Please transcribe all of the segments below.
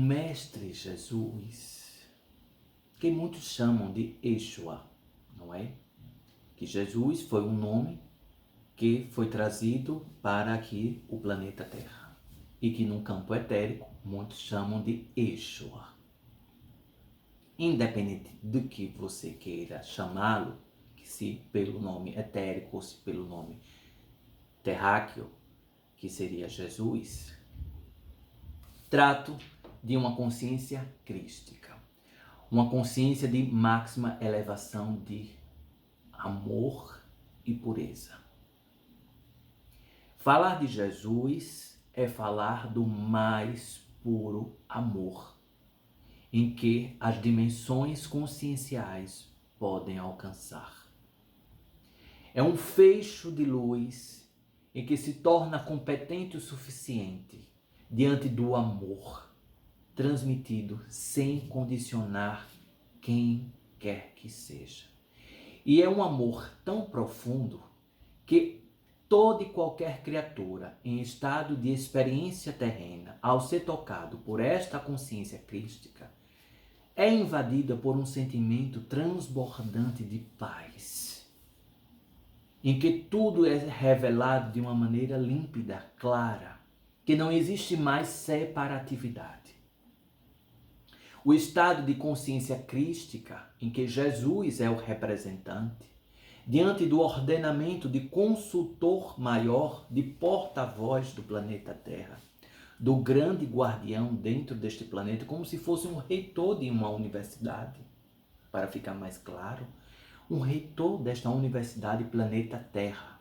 Mestre Jesus, que muitos chamam de Yeshua, não é? Que Jesus foi um nome que foi trazido para aqui o planeta Terra e que no campo etérico muitos chamam de Yeshua. Independente do que você queira chamá-lo, que se pelo nome etérico ou se pelo nome terráqueo, que seria Jesus, trato de uma consciência crística, uma consciência de máxima elevação de amor e pureza. Falar de Jesus é falar do mais puro amor, em que as dimensões conscienciais podem alcançar. É um fecho de luz em que se torna competente o suficiente diante do amor, transmitido sem condicionar quem quer que seja. E é um amor tão profundo que toda e qualquer criatura em estado de experiência terrena, ao ser tocado por esta consciência crística, é invadida por um sentimento transbordante de paz, em que tudo é revelado de uma maneira límpida, clara, que não existe mais separatividade. O estado de consciência crística, em que Jesus é o representante, diante do ordenamento de consultor maior, de porta-voz do planeta Terra, do grande guardião dentro deste planeta, como se fosse um reitor de uma universidade, para ficar mais claro, um reitor desta universidade planeta Terra.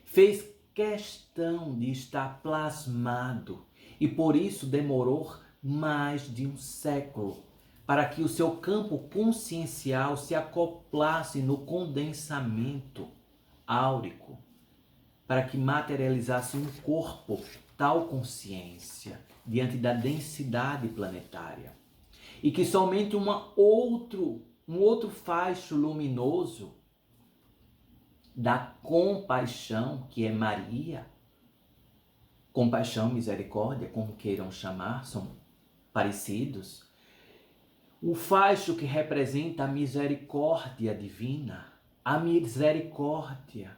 Fez questão de estar plasmado e por isso demorou mais de um século para que o seu campo consciencial se acoplasse no condensamento áurico, para que materializasse um corpo, tal consciência, diante da densidade planetária. E que somente um outro facho luminoso da compaixão, que é Maria, compaixão, misericórdia, como queiram chamar, são parecidos, o facho que representa a misericórdia divina, a misericórdia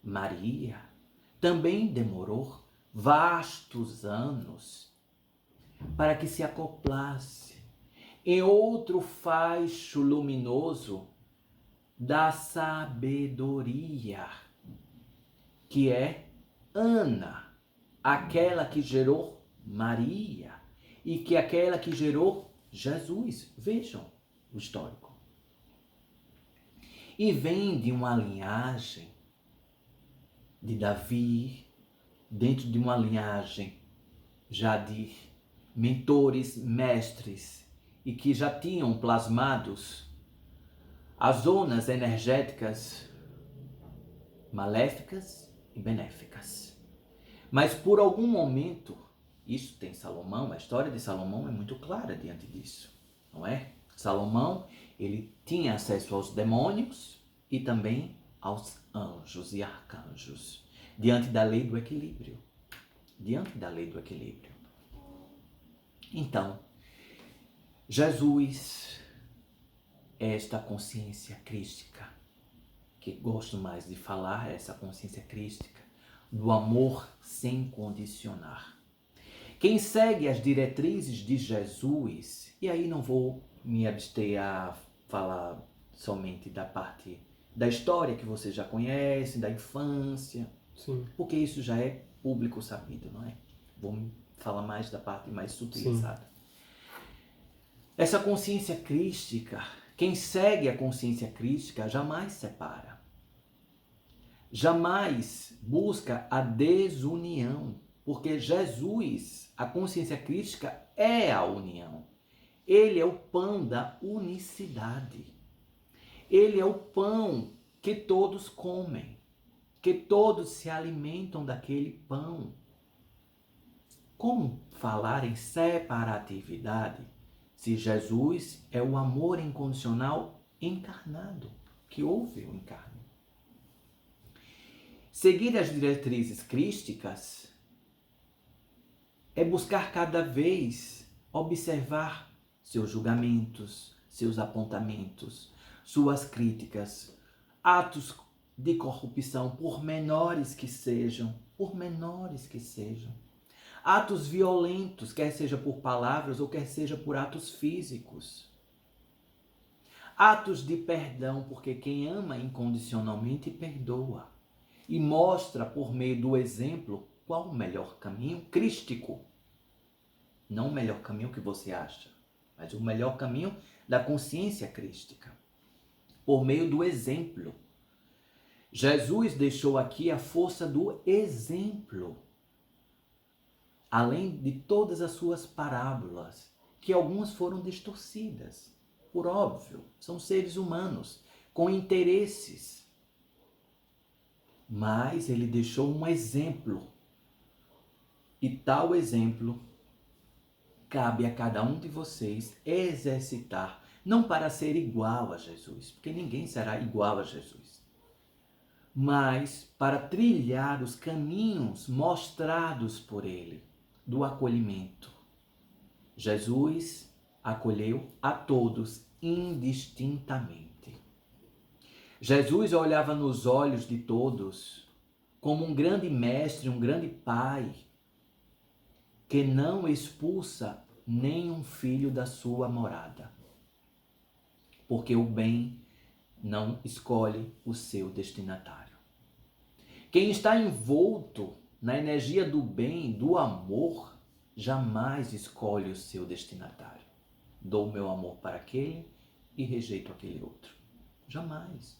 Maria, também demorou vastos anos para que se acoplasse em outro facho luminoso da sabedoria, que é Ana, aquela que gerou Maria e que é aquela que gerou Jesus. Vejam o histórico. E vem de uma linhagem de Davi, dentro de uma linhagem já de mentores, mestres, e que já tinham plasmados as zonas energéticas maléficas e benéficas. Mas por algum momento, isso tem Salomão, a história de Salomão é muito clara diante disso, não é? Salomão, ele tinha acesso aos demônios e também aos anjos e arcanjos, diante da lei do equilíbrio. Diante da lei do equilíbrio. Então, Jesus é esta consciência crística, que gosto mais de falar, essa consciência crística, do amor sem condicionar. Quem segue as diretrizes de Jesus, e aí não vou me abster a falar somente da parte da história que vocês já conhecem, da infância, Sim. porque isso já é público sabido, não é? Vou falar mais da parte mais sutilizada. Essa consciência crística, quem segue a consciência crística jamais separa. Jamais busca a desunião, porque Jesus, a consciência crística, é a união. Ele é o pão da unicidade. Ele é o pão que todos comem, que todos se alimentam daquele pão. Como falar em separatividade se Jesus é o amor incondicional encarnado, que houve o encarne? Seguir as diretrizes crísticas é buscar cada vez observar seus julgamentos, seus apontamentos, suas críticas, atos de corrupção, por menores que sejam, atos violentos, quer seja por palavras ou quer seja por atos físicos. Atos de perdão, porque quem ama incondicionalmente perdoa e mostra por meio do exemplo qual o melhor caminho crístico. Não o melhor caminho que você acha, mas o melhor caminho da consciência crística, por meio do exemplo. Jesus deixou aqui a força do exemplo, além de todas as suas parábolas, que algumas foram distorcidas, por óbvio, são seres humanos, com interesses. Mas ele deixou um exemplo, e tal exemplo cabe a cada um de vocês exercitar, não para ser igual a Jesus, porque ninguém será igual a Jesus, mas para trilhar os caminhos mostrados por ele, do acolhimento. Jesus acolheu a todos indistintamente. Jesus olhava nos olhos de todos como um grande mestre, um grande pai, que não expulsa nenhum filho da sua morada, porque o bem não escolhe o seu destinatário. Quem está envolto na energia do bem, do amor, jamais escolhe o seu destinatário. Dou meu amor para aquele e rejeito aquele outro. Jamais.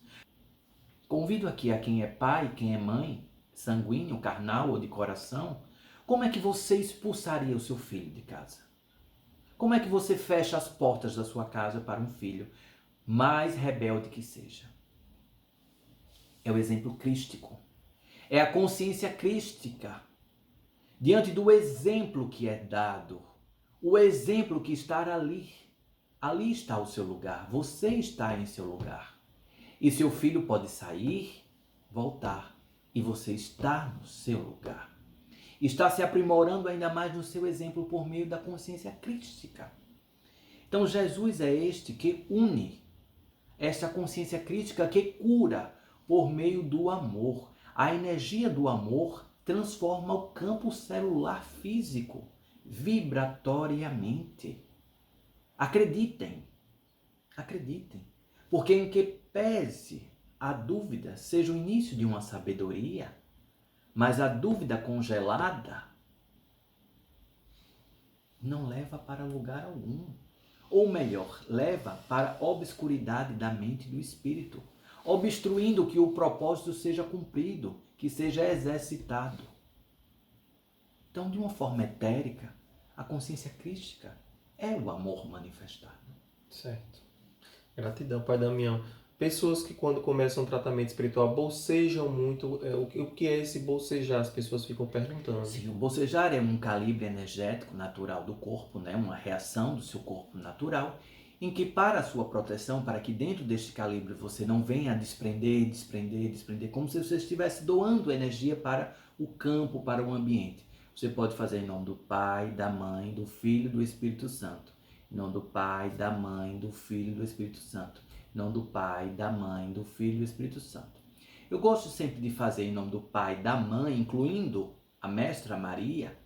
Convido aqui a quem é pai, quem é mãe, sanguíneo, carnal ou de coração, como é que você expulsaria o seu filho de casa? Como é que você fecha as portas da sua casa para um filho, mais rebelde que seja? É o exemplo crístico. É a consciência crística. Diante do exemplo que é dado, o exemplo que está ali. Ali está o seu lugar, você está em seu lugar. E seu filho pode sair, voltar, e você está no seu lugar. Está se aprimorando ainda mais no seu exemplo por meio da consciência crística. Então Jesus é este que une esta consciência crística, que cura por meio do amor. A energia do amor transforma o campo celular físico vibratoriamente. Acreditem, porque em que pese a dúvida seja o início de uma sabedoria, mas a dúvida congelada não leva para lugar algum. Ou melhor, leva para a obscuridade da mente e do espírito, obstruindo que o propósito seja cumprido, que seja exercitado. Então, de uma forma etérica, a consciência crística é o amor manifestado. Certo. Gratidão, Pai Damião. Pessoas que quando começam um tratamento espiritual bocejam muito, o que é esse bocejar? As pessoas ficam perguntando. Sim, o bocejar é um calibre energético natural do corpo, né? Uma reação do seu corpo natural, em que para a sua proteção, para que dentro deste calibre você não venha a desprender, como se você estivesse doando energia para o campo, para o ambiente. Você pode fazer em nome do Pai, da Mãe, do Filho e do Espírito Santo. Em nome do Pai, da Mãe, do Filho e do Espírito Santo. Em nome do Pai, da Mãe, do Filho e do Espírito Santo. Eu gosto sempre de fazer em nome do Pai, da Mãe, incluindo a Mestra Maria,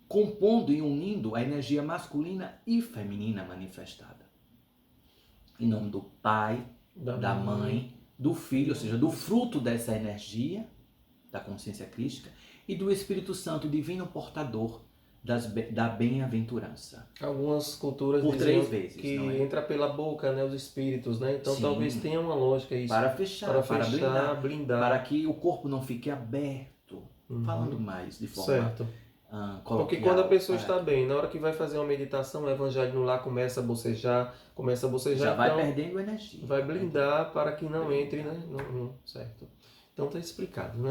compondo e unindo a energia masculina e feminina manifestada. Em nome do Pai, da Mãe, do Filho, ou seja, do fruto dessa energia, da consciência crística, e do Espírito Santo, divino portador da bem-aventurança. Algumas culturas por diziam 3 vezes, que não é? entra pela boca, né, os espíritos, né? Então Sim. talvez tenha uma lógica isso. Para fechar, para blindar. Para que o corpo não fique aberto. Falando mais de forma certo. Coloquial. Porque quando a pessoa está bem, na hora que vai fazer uma meditação, o evangelho no lar começa a bocejar, já vai perdendo energia. Vai blindar para que não entre, né? Certo. Então está explicado, né?